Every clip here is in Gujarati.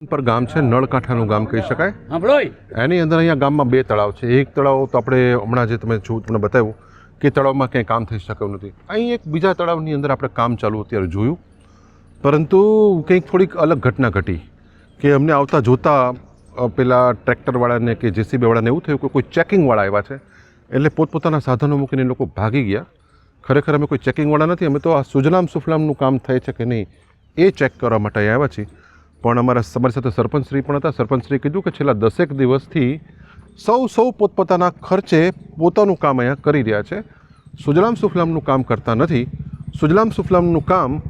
પર ગામ છે નળકાંઠાનું ગામ કહી શકાય। એની અંદર અહીંયા ગામમાં બે તળાવ છે। એક તળાવ તો આપણે હમણાં જે તમને બતાવ્યું કે તળાવમાં ક્યાંય કામ થઈ શક્યું નથી। અહીં એક બીજા તળાવની અંદર આપણે કામ ચાલુ અત્યારે જોયું, પરંતુ કંઈક થોડીક અલગ ઘટના ઘટી કે અમને આવતા જોતાં પેલા ટ્રેક્ટરવાળાને કે જેસીબીવાળાને એવું થયું કે કોઈ ચેકિંગવાળા આવ્યા છે, એટલે પોતપોતાના સાધનો મૂકીને લોકો ભાગી ગયા। ખરેખર અમે કોઈ ચેકિંગવાળા નથી, અમે તો આ સુજલામ સુફલામનું કામ થાય છે કે નહીં એ ચેક કરવા માટે અહીં આવ્યા છીએ। પણ અમારી સાથે સરપંચશ્રી પણ હતા। સરપંચશ્રીએ કીધું કે છેલ્લા 10 દિવસથી સૌ પોતપોતાના ખર્ચે પોતાનું કામ અહીંયા કરી રહ્યા છે, સુજલામ સુફલામનું કામ કરતા નથી। સુજલામ સુફલામનું કામ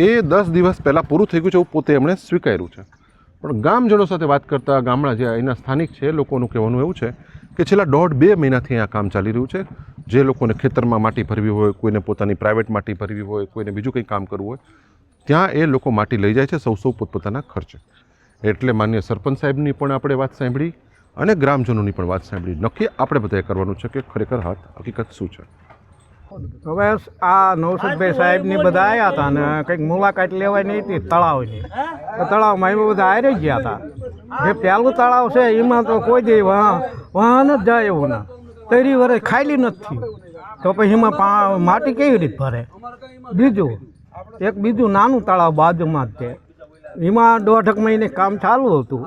એ 10 દિવસ પહેલાં પૂરું થઈ ગયું છે એવું પોતે એમણે સ્વીકાર્યું છે। પણ ગામજનો સાથે વાત કરતાં ગામડા જે અહીંના સ્થાનિક છે લોકોનું કહેવાનું એવું છે કે છેલ્લા 1.5-2 મહિનાથી અહીંયા કામ ચાલી રહ્યું છે। જે લોકોને ખેતરમાં માટી ભરવી હોય, કોઈને પોતાની પ્રાઇવેટ માટી ભરવી હોય, કોઈને બીજું કંઈ કામ કરવું હોય, ત્યાં એ લોકો માટી લઈ જાય છે સૌ પોતપોતાના ખર્ચે। એટલે માન્ય સરપંચ સાહેબની પણ આપણે વાત સાંભળી અને ગ્રામજનોની પણ વાત સાંભળી। નક્કી આપણે બધાએ કરવાનું છે કે ખરેખર હકીકત શું છે। હવે આ નવસદભાઈ સાહેબની બધા આવ્યા હતા ને કંઈક મુલાકાત લેવાની હતી તળાવની, તો તળાવમાં એમાં બધા હારી ગયા હતા। જે પહેલું તળાવ છે એમાં તો કોઈ દે વાહન જ જાય એવું ના, 3 વર્ષ ખાલી નથી, તો પછી એમાં માટી કેવી રીતે ભરે? બીજું નાનું તળાવ બાજુમાં જ છે, એમાં 1.5 મહિને કામ ચાલુ હતું।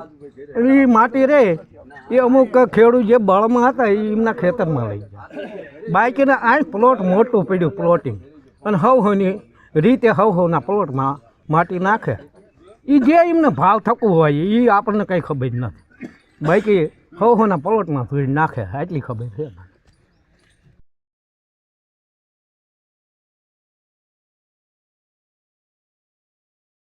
એ માટી રહે એ અમુક ખેડૂત જે બળમાં હતા એ એમના ખેતરમાં લઈ ગયા। બાકીના આ પ્લોટ મોટું પડ્યું પ્લોટિંગ, અને હવની રીતે હવના પ્લોટમાં માટી નાખે, એ જે એમને ભાવ થતું હોય એ આપણને કંઈ ખબર નથી। બાકી હવના પ્લોટમાં ધૂળ નાખે આટલી ખબર છે।